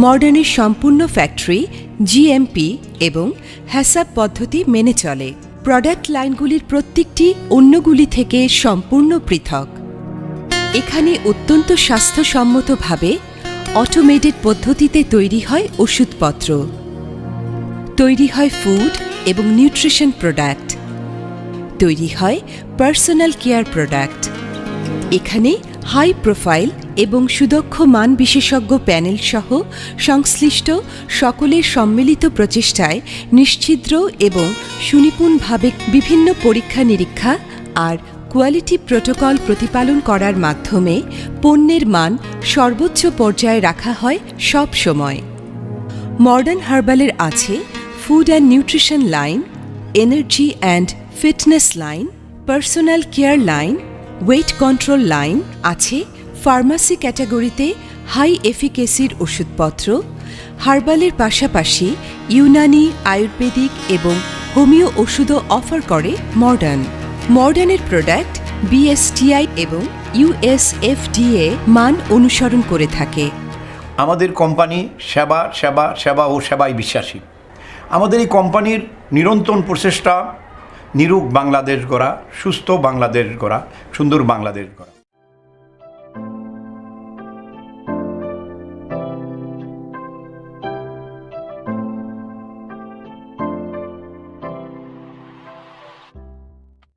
মডার্নের সম্পূর্ণ factory GMP এবং হ্যাসাব পদ্ধতি মেনে চলে। প্রোডাক্ট লাইনগুলির প্রত্যেকটি অন্যগুলি থেকে সম্পূর্ণ পৃথক। এখানে অত্যন্ত স্বাস্থ্যসম্মতভাবে অটোমেটেড পদ্ধতিতে তৈরি হয় ওষুধপত্র, তৈরি হয় ফুড এবং নিউট্রিশন প্রোডাক্ট, তৈরি হয় পার্সোনাল কেয়ার প্রোডাক্ট। এখানে হাই প্রোফাইল এবং সুদক্ষ মান বিশেষজ্ঞ প্যানেল সহ সংশ্লিষ্ট সকলের সম্মিলিত প্রচেষ্টায় নিশ্ছিদ্র এবং সুনিপুণভাবে বিভিন্ন পরীক্ষা নিরীক্ষা আর কোয়ালিটি প্রোটোকল প্রতিপালন করার মাধ্যমে পণ্যের মান সর্বোচ্চ পর্যায়ে রাখা হয় সব সময়। মডার্ন হার্বালের আছে food and nutrition line, energy and fitness line, personal care line, wait control line, আছে ফার্মাসি ক্যাটাগরিতে হাই এফিকেসির ওষুধপত্র। হার্বালের পাশাপাশি ইউনানি, আয়ুর্বেদিক এবং হোমিও ওষুধও অফার করে মডার্নের প্রোডাক্ট বিএসটিআই এবং ইউএসএফডিএ মান অনুসরণ করে থাকে। আমাদের কোম্পানি সেবা সেবা সেবা ও সেবায় বিশ্বাসী। আমাদের এই কোম্পানির নিরন্তর প্রচেষ্টা নিরোগ বাংলাদেশ গড়া, সুস্থ বাংলাদেশ গড়া, সুন্দর বাংলাদেশ গড়া।